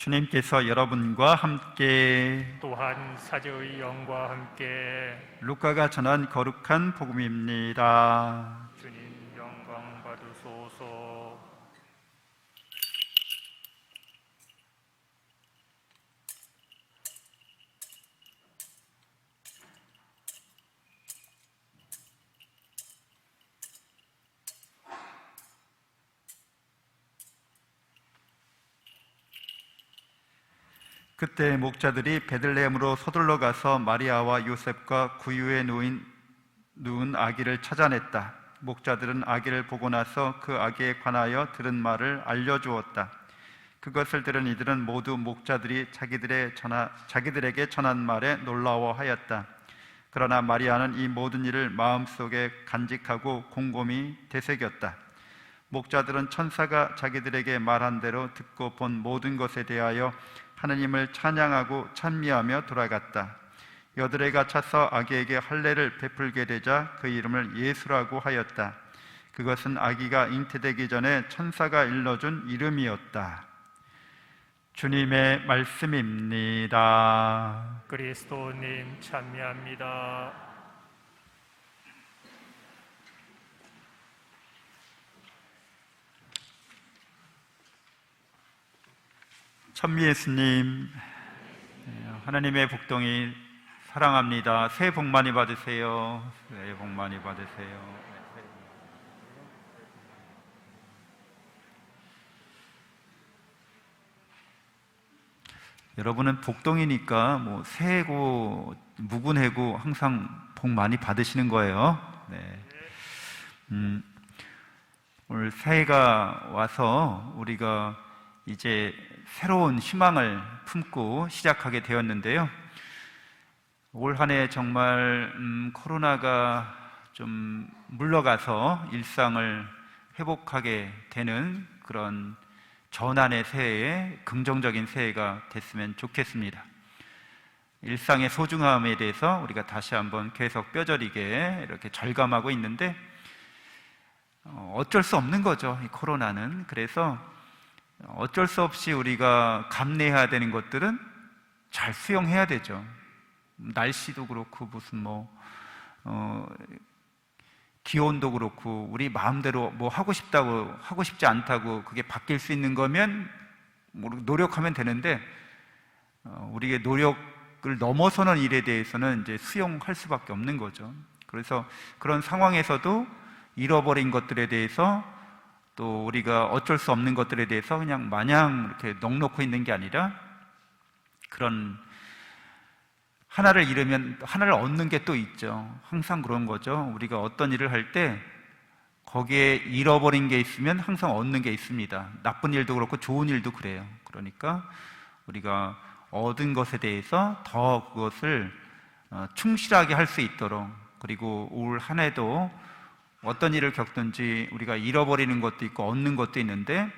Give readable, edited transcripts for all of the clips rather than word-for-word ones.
주님께서 여러분과 함께 또한 사제의 영과 함께 루카가 전한 거룩한 복음입니다. 주님 영광 받으소서. 그때 목자들이 베들레헴으로 서둘러 가서 마리아와 요셉과 구유에 누운 아기를 찾아냈다. 목자들은 아기를 보고 나서 그 아기에 관하여 들은 말을 알려주었다. 그것을 들은 이들은 모두 목자들이 자기들에게 전한 말에 놀라워하였다. 그러나 마리아는 이 모든 일을 마음속에 간직하고 곰곰이 되새겼다. 목자들은 천사가 자기들에게 말한 대로 듣고 본 모든 것에 대하여 하느님을 찬양하고 찬미하며 돌아갔다. 여드레가 차서 아기에게 할례를 베풀게 되자 그 이름을 예수라고 하였다. 그것은 아기가 잉태되기 전에 천사가 일러준 이름이었다. 주님의 말씀입니다. 그리스도님 찬미합니다. 천미 예수님, 하나님의 복동이 사랑합니다. 새해 복 많이 받으세요. 새해 복 많이 받으세요. 여러분은 복동이니까 뭐 새해고 무군해고 항상 복 많이 받으시는 거예요. 네. 오늘 새해가 와서 우리가 이제 새로운 희망을 품고 시작하게 되었는데요. 올 한 해 정말 코로나가 좀 물러가서 일상을 회복하게 되는 그런 전환의 새해, 긍정적인 새해가 됐으면 좋겠습니다. 일상의 소중함에 대해서 우리가 다시 한번 계속 뼈저리게 이렇게 절감하고 있는데 어쩔 수 없는 거죠, 이 코로나는. 그래서 어쩔 수 없이 우리가 감내해야 되는 것들은 잘 수용해야 되죠. 날씨도 그렇고 무슨 기온도 그렇고 우리 마음대로 뭐 하고 싶다고 하고 싶지 않다고 그게 바뀔 수 있는 거면 노력하면 되는데 우리의 노력을 넘어서는 일에 대해서는 이제 수용할 수밖에 없는 거죠. 그래서 그런 상황에서도 잃어버린 것들에 대해서 또 우리가 어쩔 수 없는 것들에 대해서 그냥 마냥 이렇게 넋놓고 있는 게 아니라 그런 하나를 잃으면 하나를 얻는 게 또 있죠. 항상 그런 거죠. 우리가 어떤 일을 할 때 거기에 잃어버린 게 있으면 항상 얻는 게 있습니다. 나쁜 일도 그렇고 좋은 일도 그래요. 그러니까 우리가 얻은 것에 대해서 더 그것을 충실하게 할 수 있도록, 그리고 올 한 해도 어떤 일을 겪든지 우리가 잃어버리는 것도 있고 얻는 것도 있는데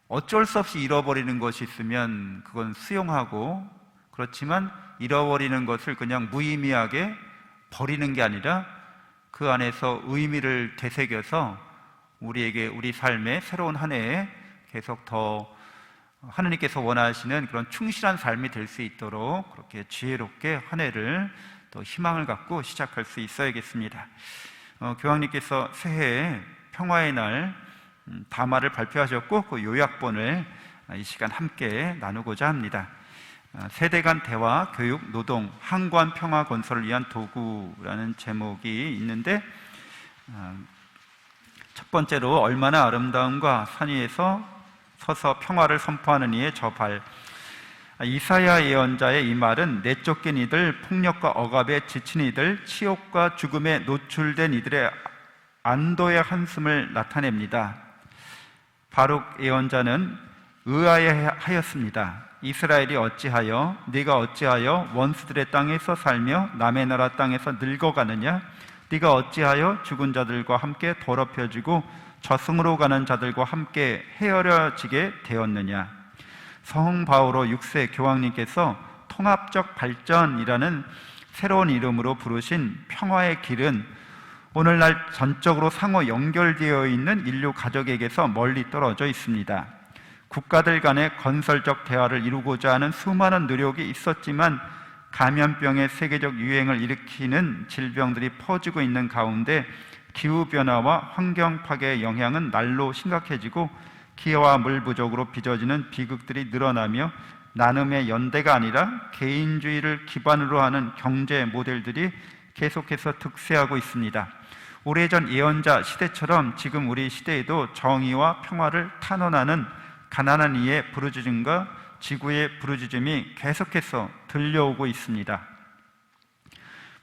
어쩔 수 없이 잃어버리는 것이 있으면 그건 수용하고, 그렇지만 잃어버리는 것을 그냥 무의미하게 버리는 게 아니라 그 안에서 의미를 되새겨서 우리에게 우리 삶의 새로운 한 해에 계속 더 하느님께서 원하시는 그런 충실한 삶이 될 수 있도록 그렇게 지혜롭게 한 해를 더 희망을 갖고 시작할 수 있어야겠습니다. 교황님께서 새해에 평화의 날 담화를 발표하셨고 그 요약본을 이 시간 함께 나누고자 합니다. 세대 간 대화, 교육, 노동, 항구한 평화 건설을 위한 도구라는 제목이 있는데, 첫 번째로 얼마나 아름다움과 산 위에서 서서 평화를 선포하는 이의 저 발. 이사야 예언자의 이 말은 내쫓긴 이들, 폭력과 억압에 지친 이들, 치욕과 죽음에 노출된 이들의 안도의 한숨을 나타냅니다. 바룩 예언자는 의아해하였습니다. 이스라엘이 어찌하여, 네가 어찌하여 원수들의 땅에서 살며 남의 나라 땅에서 늙어가느냐? 네가 어찌하여 죽은 자들과 함께 더럽혀지고 저승으로 가는 자들과 함께 헤어려지게 되었느냐? 성 바오로 6세 교황님께서 통합적 발전이라는 새로운 이름으로 부르신 평화의 길은 오늘날 전적으로 상호 연결되어 있는 인류 가족에게서 멀리 떨어져 있습니다. 국가들 간의 건설적 대화를 이루고자 하는 수많은 노력이 있었지만 감염병의 세계적 유행을 일으키는 질병들이 퍼지고 있는 가운데 기후변화와 환경 파괴의 영향은 날로 심각해지고 기아와 물 부족으로 빚어지는 비극들이 늘어나며 나눔의 연대가 아니라 개인주의를 기반으로 하는 경제 모델들이 계속해서 득세하고 있습니다. 오래전 예언자 시대처럼 지금 우리 시대에도 정의와 평화를 탄원하는 가난한 이의 부르짖음과 지구의 부르짖음이 계속해서 들려오고 있습니다.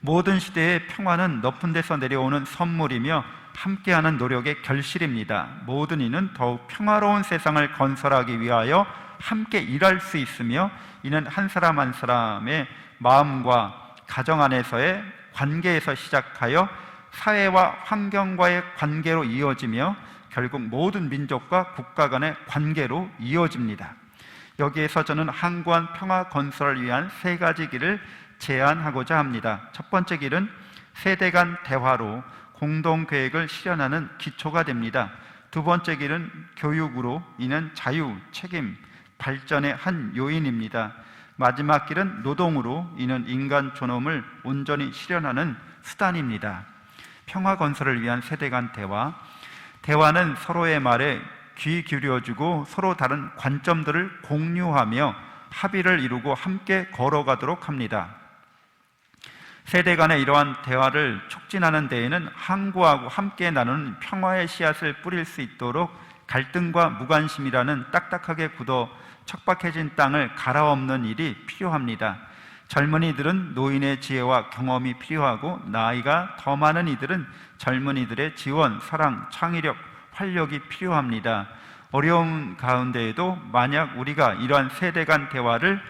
모든 시대의 평화는 높은 데서 내려오는 선물이며 함께하는 노력의 결실입니다. 모든 이는 더욱 평화로운 세상을 건설하기 위하여 함께 일할 수 있으며 이는 한 사람 한 사람의 마음과 가정 안에서의 관계에서 시작하여 사회와 환경과의 관계로 이어지며 결국 모든 민족과 국가 간의 관계로 이어집니다. 여기에서 저는 항구한 평화 건설을 위한 세 가지 길을 제안하고자 합니다. 첫 번째 길은 세대 간 대화로 공동 계획을 실현하는 기초가 됩니다. 두 번째 길은 교육으로, 이는 자유, 책임, 발전의 한 요인입니다. 마지막 길은 노동으로, 이는 인간 존엄을 온전히 실현하는 수단입니다. 평화 건설을 위한 세대 간 대화. 대화는 서로의 말에 귀 기울여주고 서로 다른 관점들을 공유하며 합의를 이루고 함께 걸어가도록 합니다. 세대 간의 이러한 대화를 촉진하는 데에는 항구하고 함께 나누는 평화의 씨앗을 뿌릴 수 있도록 갈등과 무관심이라는 딱딱하게 굳어 척박해진 땅을 갈아엎는 일이 필요합니다. 젊은이들은 노인의 지혜와 경험이 필요하고 나이가 더 많은 이들은 젊은이들의 지원, 사랑, 창의력, 활력이 필요합니다. 어려운 가운데에도 만약 우리가 이러한 세대 간 대화를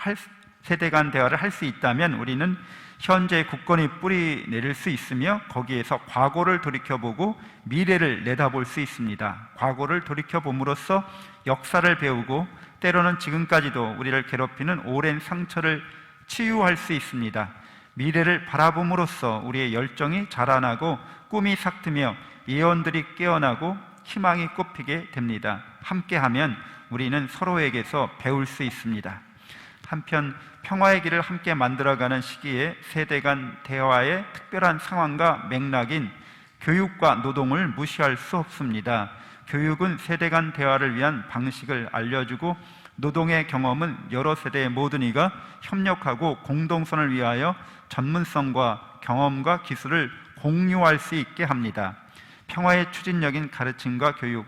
할 수 있다면 우리는 현재 국권이 뿌리 내릴 수 있으며 거기에서 과거를 돌이켜보고 미래를 내다볼 수 있습니다. 과거를 돌이켜봄으로써 역사를 배우고 때로는 지금까지도 우리를 괴롭히는 오랜 상처를 치유할 수 있습니다. 미래를 바라봄으로써 우리의 열정이 자라나고 꿈이 삭트며 예언들이 깨어나고 희망이 꽃피게 됩니다. 함께하면 우리는 서로에게서 배울 수 있습니다. 한편 평화의 길을 함께 만들어가는 시기에 세대 간 대화의 특별한 상황과 맥락인 교육과 노동을 무시할 수 없습니다. 교육은 세대 간 대화를 위한 방식을 알려주고 노동의 경험은 여러 세대의 모든 이가 협력하고 공동선을 위하여 전문성과 경험과 기술을 공유할 수 있게 합니다. 평화의 추진력인 가르침과 교육.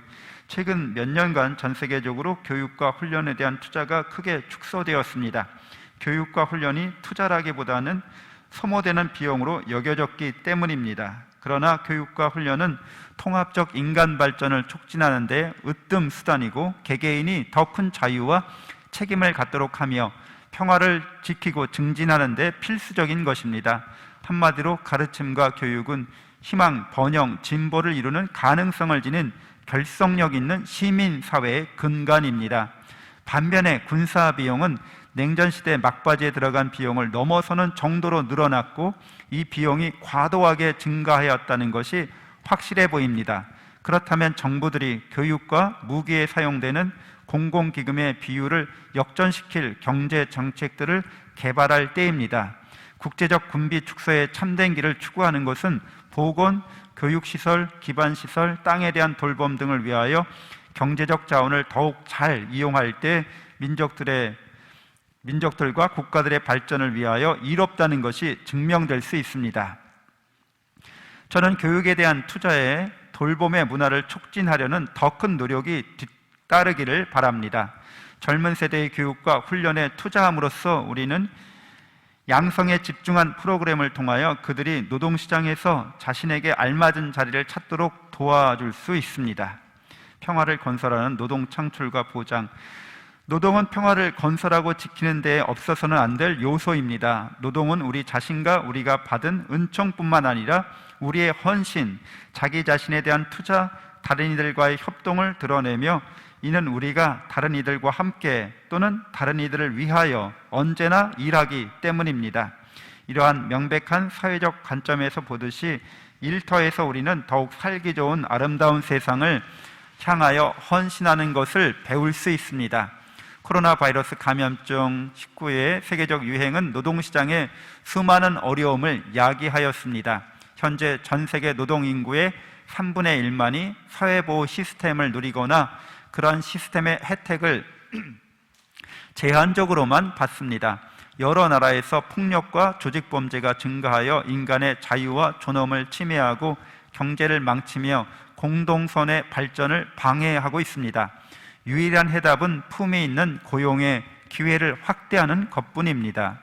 최근 몇 년간 전 세계적으로 교육과 훈련에 대한 투자가 크게 축소되었습니다. 교육과 훈련이 투자라기보다는 소모되는 비용으로 여겨졌기 때문입니다. 그러나 교육과 훈련은 통합적 인간 발전을 촉진하는 데 으뜸 수단이고 개개인이 더 큰 자유와 책임을 갖도록 하며 평화를 지키고 증진하는 데 필수적인 것입니다. 한마디로 가르침과 교육은 희망, 번영, 진보를 이루는 가능성을 지닌 결속력 있는 시민사회의 근간입니다. 반면에 군사 비용은 냉전시대 막바지에 들어간 비용을 넘어서는 정도로 늘어났고 이 비용이 과도하게 증가하였다는 것이 확실해 보입니다. 그렇다면 정부들이 교육과 무기에 사용되는 공공기금의 비율을 역전시킬 경제 정책들을 개발할 때입니다. 국제적 군비 축소의 참된 길을 추구하는 것은 보건, 교육시설, 기반시설, 땅에 대한 돌봄 등을 위하여 경제적 자원을 더욱 잘 이용할 때 민족들과 국가들의 발전을 위하여 이롭다는 것이 증명될 수 있습니다. 저는 교육에 대한 투자에 돌봄의 문화를 촉진하려는 더 큰 노력이 뒤따르기를 바랍니다. 젊은 세대의 교육과 훈련에 투자함으로써 우리는 양성에 집중한 프로그램을 통하여 그들이 노동시장에서 자신에게 알맞은 자리를 찾도록 도와줄 수 있습니다. 평화를 건설하는 노동 창출과 보장. 노동은 평화를 건설하고 지키는 데 없어서는 안 될 요소입니다. 노동은 우리 자신과 우리가 받은 은총뿐만 아니라 우리의 헌신, 자기 자신에 대한 투자, 다른 이들과의 협동을 드러내며 이는 우리가 다른 이들과 함께 또는 다른 이들을 위하여 언제나 일하기 때문입니다. 이러한 명백한 사회적 관점에서 보듯이 일터에서 우리는 더욱 살기 좋은 아름다운 세상을 향하여 헌신하는 것을 배울 수 있습니다. 코로나 바이러스 감염증 19의 세계적 유행은 노동시장의 수많은 어려움을 야기하였습니다. 현재 전 세계 노동인구의 3분의 1만이 사회보호 시스템을 누리거나 그러한 시스템의 혜택을 제한적으로만 받습니다. 여러 나라에서 폭력과 조직범죄가 증가하여 인간의 자유와 존엄을 침해하고 경제를 망치며 공동선의 발전을 방해하고 있습니다. 유일한 해답은 품위 있는 고용의 기회를 확대하는 것뿐입니다.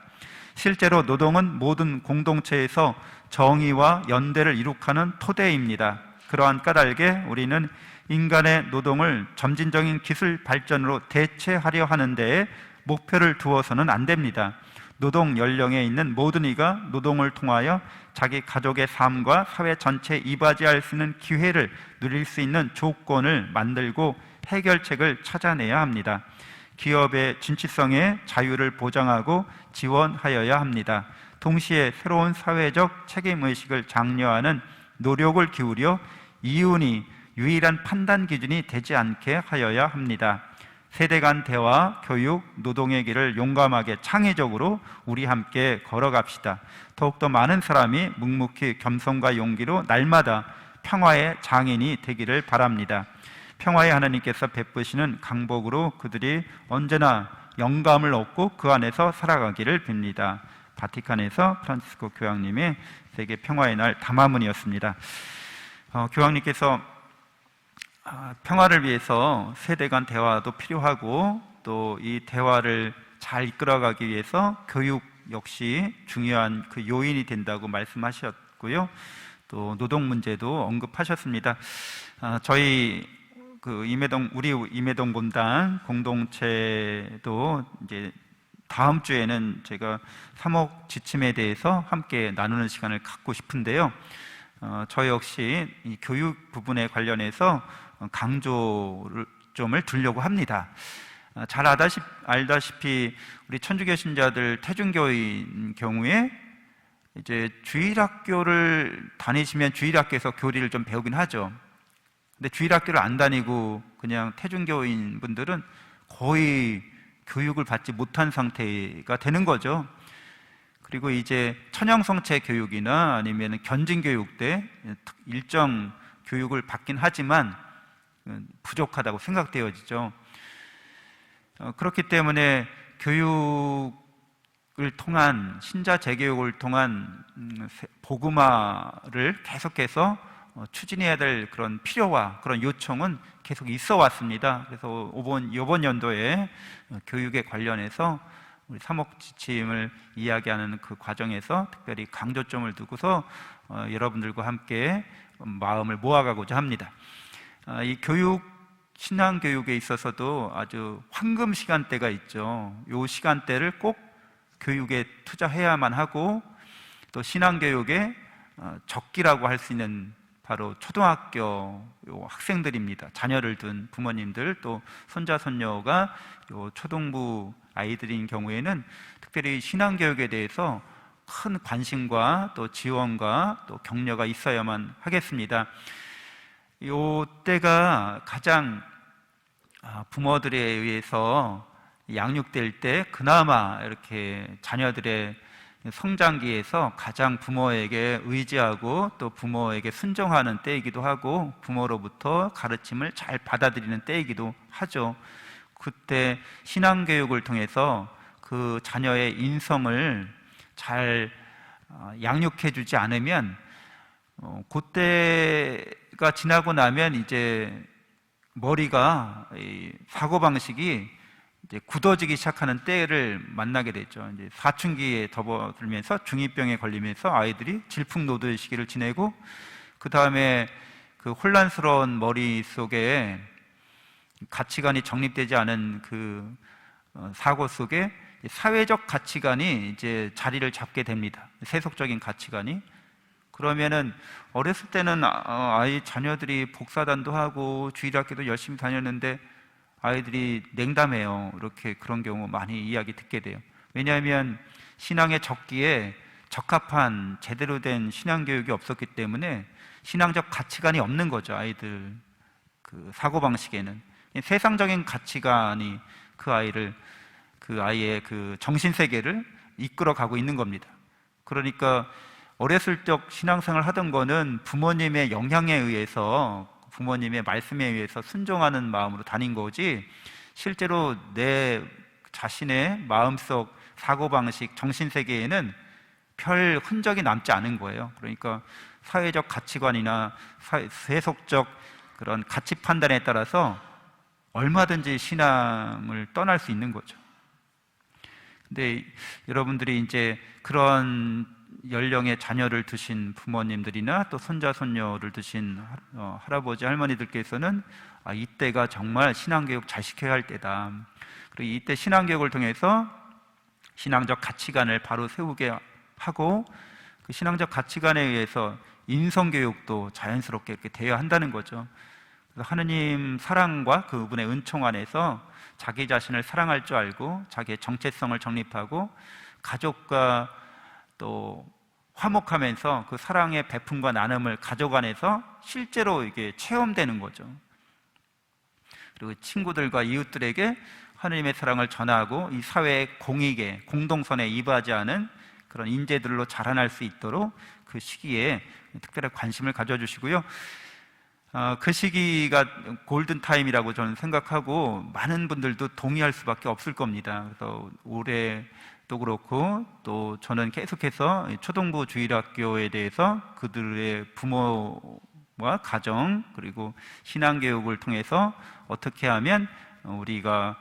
실제로 노동은 모든 공동체에서 정의와 연대를 이룩하는 토대입니다. 그러한 까닭에 우리는 인간의 노동을 점진적인 기술 발전으로 대체하려 하는 데에 목표를 두어서는 안 됩니다. 노동 연령에 있는 모든 이가 노동을 통하여 자기 가족의 삶과 사회 전체에 이바지할 수 있는 기회를 누릴 수 있는 조건을 만들고 해결책을 찾아내야 합니다. 기업의 진취성의 자유를 보장하고 지원하여야 합니다. 동시에 새로운 사회적 책임의식을 장려하는 노력을 기울여 이윤이 유일한 판단 기준이 되지 않게 하여야 합니다. 세대 간 대화, 교육, 노동의 길을 용감하게 창의적으로 우리 함께 걸어갑시다. 더욱더 많은 사람이 묵묵히 겸손과 용기로 날마다 평화의 장인이 되기를 바랍니다. 평화의 하나님께서 베푸시는 강복으로 그들이 언제나 영감을 얻고 그 안에서 살아가기를 빕니다. 바티칸에서 프란치스코 교황님의 세계 평화의 날 담화문이었습니다. 교황님께서 평화를 위해서 세대 간 대화도 필요하고 또 이 대화를 잘 이끌어가기 위해서 교육 역시 중요한 그 요인이 된다고 말씀하셨고요. 또 노동 문제도 언급하셨습니다. 저희 우리 임해동 본당 공동체도 이제 다음 주에는 제가 3억 지침에 대해서 함께 나누는 시간을 갖고 싶은데요. 저 역시 이 교육 부분에 관련해서 강조를 점을 두려고 합니다. 잘 알다시피 우리 천주교 신자들 태중교인 경우에 이제 주일학교를 다니시면 주일학교에서 교리를 좀 배우긴 하죠. 근데 주일학교를 안 다니고 그냥 태중교인 분들은 거의 교육을 받지 못한 상태가 되는 거죠. 그리고 이제 천형성체 교육이나 아니면 견진교육 때 일정 교육을 받긴 하지만 부족하다고 생각되어지죠. 그렇기 때문에 교육을 통한 신자 재교육을 통한 복음화를 계속해서 추진해야 될 그런 필요와 그런 요청은 계속 있어 왔습니다. 그래서 이번 연도에 교육에 관련해서 우리 3억 지침을 이야기하는 그 과정에서 특별히 강조점을 두고서 여러분들과 함께 마음을 모아가고자 합니다. 이 신앙 교육에 있어서도 아주 황금 시간대가 있죠. 이 시간대를 꼭 교육에 투자해야만 하고 또 신앙 교육의 적기라고 할 수 있는 바로 초등학교 학생들입니다. 자녀를 둔 부모님들 또 손자 손녀가 초등부 아이들인 경우에는 특별히 신앙 교육에 대해서 큰 관심과 또 지원과 또 격려가 있어야만 하겠습니다. 요 때가 가장 부모들에 의해서 양육될 때 그나마 이렇게 자녀들의 성장기에서 가장 부모에게 의지하고 또 부모에게 순종하는 때이기도 하고 부모로부터 가르침을 잘 받아들이는 때이기도 하죠. 그때 신앙교육을 통해서 그 자녀의 인성을 잘 양육해 주지 않으면 그때가 지나고 나면 이제 머리가 사고방식이 이제 굳어지기 시작하는 때를 만나게 되죠. 이제 사춘기에 접어들면서 중2병에 걸리면서 아이들이 질풍노도의 시기를 지내고 그 다음에 그 혼란스러운 머릿속에 가치관이 정립되지 않은 그 사고 속에 사회적 가치관이 이제 자리를 잡게 됩니다. 세속적인 가치관이. 그러면은 어렸을 때는 아이 자녀들이 복사단도 하고 주일학교도 열심히 다녔는데 아이들이 냉담해요. 이렇게 그런 경우 많이 이야기 듣게 돼요. 왜냐하면 신앙의 적기에 적합한 제대로 된 신앙 교육이 없었기 때문에 신앙적 가치관이 없는 거죠. 아이들 그 사고방식에는 세상적인 가치관이 그 아이의 그 정신세계를 이끌어가고 있는 겁니다. 그러니까 어렸을 적 신앙생활 하던 거는 부모님의 영향에 의해서, 부모님의 말씀에 의해서 순종하는 마음으로 다닌 거지, 실제로 내 자신의 마음속 사고방식, 정신세계에는 별 흔적이 남지 않은 거예요. 그러니까 사회적 가치관이나 세속적 그런 가치 판단에 따라서 얼마든지 신앙을 떠날 수 있는 거죠. 근데 여러분들이 이제 그런 연령의 자녀를 두신 부모님들이나 또 손자, 손녀를 두신 할아버지, 할머니들께서는 이때가 정말 신앙교육 잘 시켜야 할 때다. 그리고 이때 신앙교육을 통해서 신앙적 가치관을 바로 세우게 하고 그 신앙적 가치관에 의해서 인성교육도 자연스럽게 이렇게 되어야 한다는 거죠. 그래서 하느님 사랑과 그분의 은총 안에서 자기 자신을 사랑할 줄 알고 자기의 정체성을 정립하고 가족과 또 화목하면서 그 사랑의 베품과 나눔을 가족 안에서 실제로 이게 체험되는 거죠. 그리고 친구들과 이웃들에게 하느님의 사랑을 전하고 이 사회의 공익에, 공동선에 이바지하는 그런 인재들로 자라날 수 있도록 그 시기에 특별한 관심을 가져주시고요. 그 시기가 골든타임이라고 저는 생각하고 많은 분들도 동의할 수밖에 없을 겁니다. 그래서 올해도 그렇고 또 저는 계속해서 초등부 주일학교에 대해서 그들의 부모와 가정 그리고 신앙교육을 통해서 어떻게 하면 우리가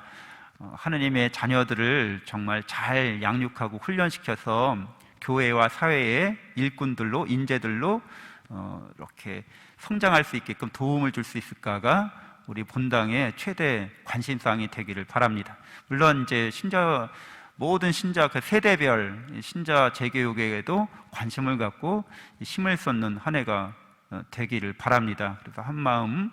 하느님의 자녀들을 정말 잘 양육하고 훈련시켜서 교회와 사회의 일꾼들로, 인재들로 이렇게 성장할 수 있게끔 도움을 줄 수 있을까가 우리 본당의 최대 관심사항이 되기를 바랍니다. 물론 이제 모든 신자 그 세대별 신자 재교육에도 관심을 갖고 힘을 쏟는 한 해가 되기를 바랍니다. 그래서 한 마음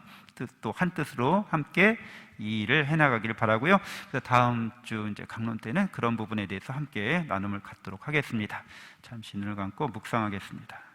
또 한 뜻으로 함께 이 일을 해나가기를 바라고요. 그래서 다음 주 이제 강론 때는 그런 부분에 대해서 함께 나눔을 갖도록 하겠습니다. 잠시 눈을 감고 묵상하겠습니다.